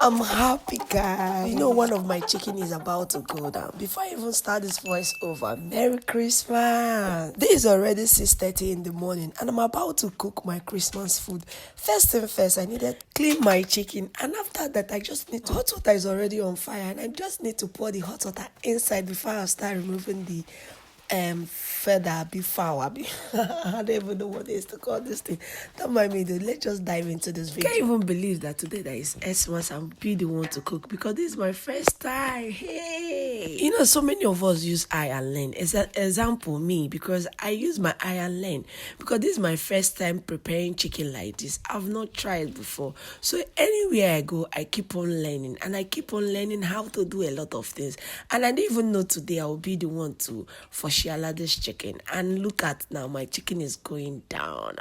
I'm happy, guys. You know, one of my chicken is about to go down. Before I even start this voice over, Merry Christmas. This is already 6:30 in the morning, and I'm about to cook my Christmas food. First thing first, I needed to clean my chicken, and after that, I just need to. Hot water is already on fire, and I just need to pour the hot water inside before I start removing the feather before I don't even know what it is to call this thing. Don't mind me though. Let's just dive into this video. I can't even believe that today there is Xmas and be the one to cook because this is my first time. Hey, you know, so many of us use eye and learn. As an example, me, because I use my eye and learn because this is my first time preparing chicken like this. I've not tried before, so anywhere I go, I keep on learning and I keep on learning how to do a lot of things. And I didn't even know today I will be the one to for Shiala this chicken. And look at now, my chicken is going down.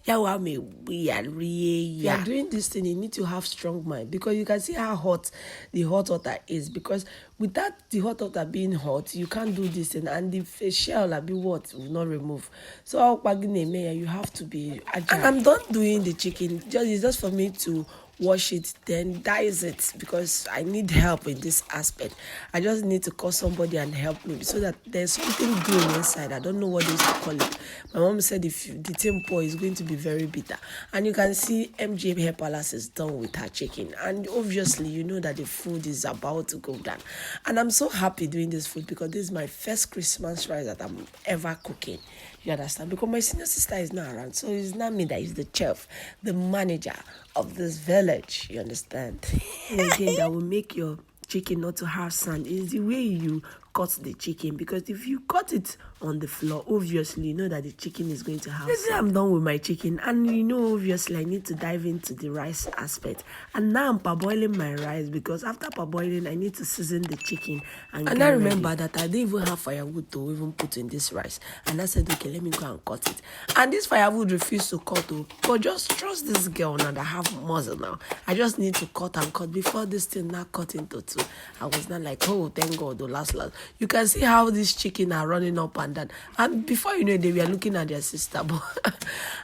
We are doing this thing, you need to have strong mind because you can see how hot the hot water is. Because without the hot water being hot, you can't do this thing, and the shell will be what will not remove. So you have to be agile. And I'm done doing the chicken. It's just for me to wash it, then dice it because I need help in this aspect. I just need to call somebody and help me so that there's something green inside. I don't know what they used to call it. My mom said if the tempo is going to be very bitter. And you can see MJ Hair Palace is done with her chicken. And obviously, you know that the food is about to go down. And I'm so happy doing this food because this is my first Christmas rice that I'm ever cooking. You understand? Because my senior sister is not around. So it's not me that is the chef, the manager of this village. You understand? And again, that will make your chicken not to have sand is the way you cut the chicken, because if you cut it on the floor, obviously you know that the chicken is going to have sand. I'm done with my chicken, and you know obviously I need to dive into the rice aspect. And now I'm parboiling my rice because after parboiling I need to season the chicken and I remember that I didn't even have firewood to even put in this rice, and I said okay, let me go and cut it. And this firewood refused to cut but just trust this girl now that I have muscle now. I just need to cut and cut before this thing now cut into two. I was not like, oh thank God, the last. You can see how these chicken are running up and down. And before you know it, they were looking at their sister.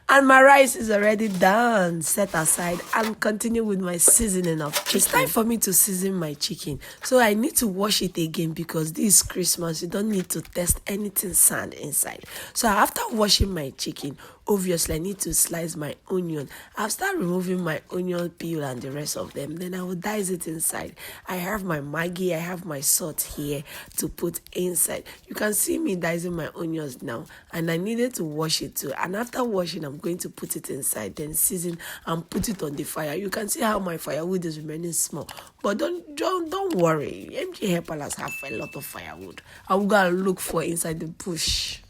And my rice is already done, set aside, and continue with my seasoning of chicken. It's time for me to season my chicken. So I need to wash it again because this is Christmas. You don't need to test anything sand inside. So after washing my chicken, obviously I need to slice my onion. I'll start removing my onion peel and the rest of them. Then I will dice it inside. I have my Maggi, I have my salt here to put inside. You can see me dicing my onions now, and I needed to wash it too. And after washing, I'm going to put it inside, then season and put it on the fire. You can see how my firewood is remaining small, but don't worry. MG Hair Palace have a lot of firewood. I will go and look for inside the bush.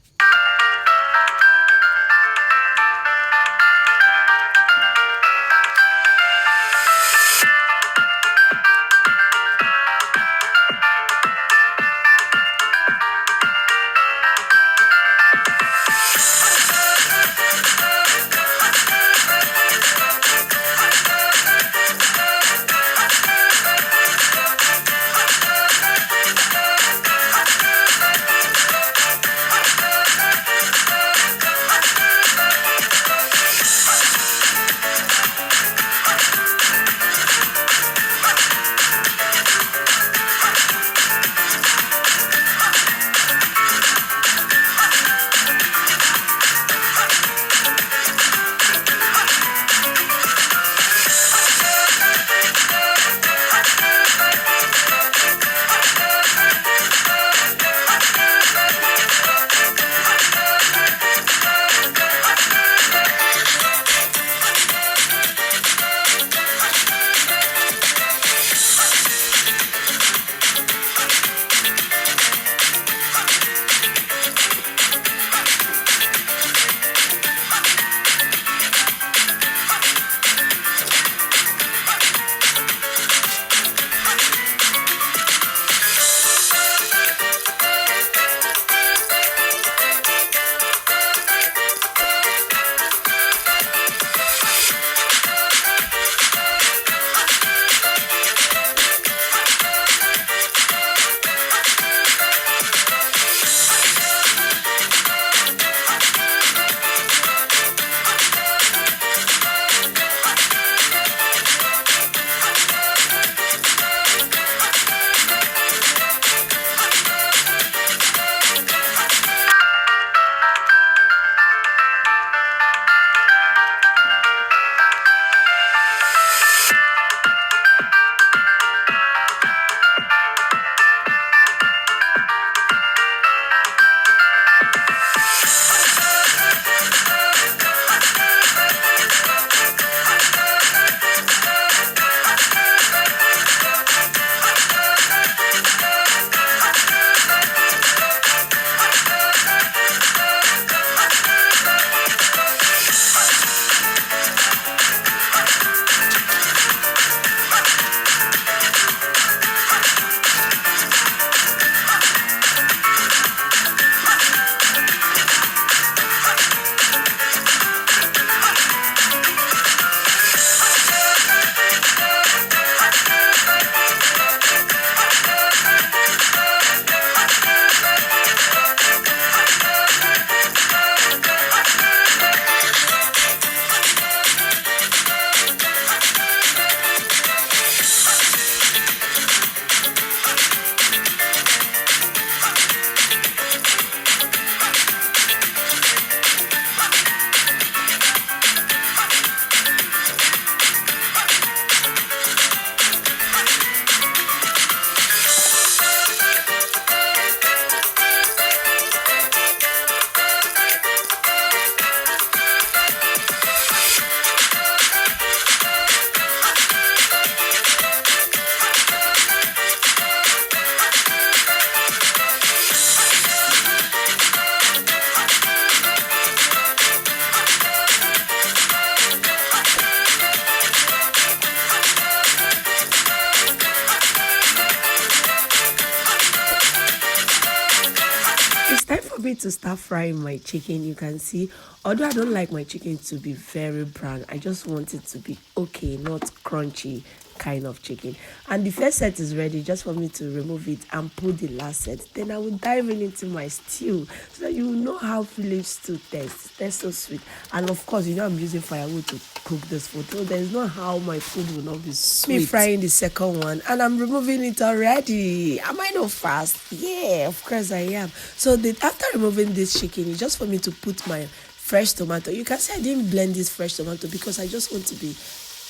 for me to start frying my chicken. You can see, although I don't like my chicken to be very brown, I just want it to be okay, not crunchy kind of chicken. And the first set is ready, just for me to remove it and put the last set. Then I will dive into my stew so that you will know how village stew tastes. That's so sweet. And of course, you know I'm using firewood to cook this food, so there's no how my food will not be sweet. Me frying the second one and I'm removing it already. Am I not fast? Yeah, of course I am. So after removing this chicken, it's just for me to put my fresh tomato. You can see I didn't blend this fresh tomato because I just want to be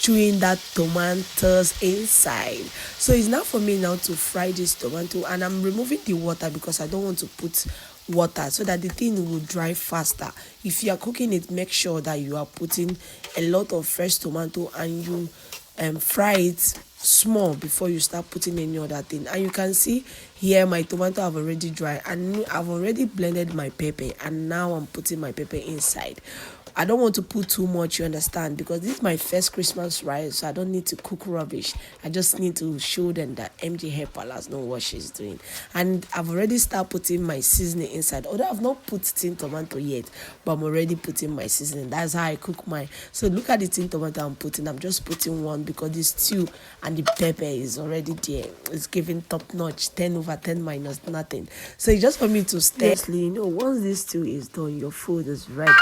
chewing that tomatoes inside. So it's now for me now to fry this tomato, and I'm removing the water because I don't want to put water so that the thing will dry faster. If you are cooking it, make sure that you are putting a lot of fresh tomato and you fry it small before you start putting any other thing. And you can see here my tomato have already dry and I've already blended my pepper, and now I'm putting my pepper inside. I don't want to put too much, you understand, because this is my first Christmas rice, so I don't need to cook rubbish. I just need to show them that MJ Hair Palace know what she's doing. And I've already started putting my seasoning inside, although I've not put tin tomato yet, but I'm already putting my seasoning. That's how I cook mine. So look at the tin tomato I'm putting. I'm just putting one because the stew and the pepper is already there. It's giving top notch, 10 over 10 minus nothing. So it's just for me to stir. You know, once this stew is done, your food is ready.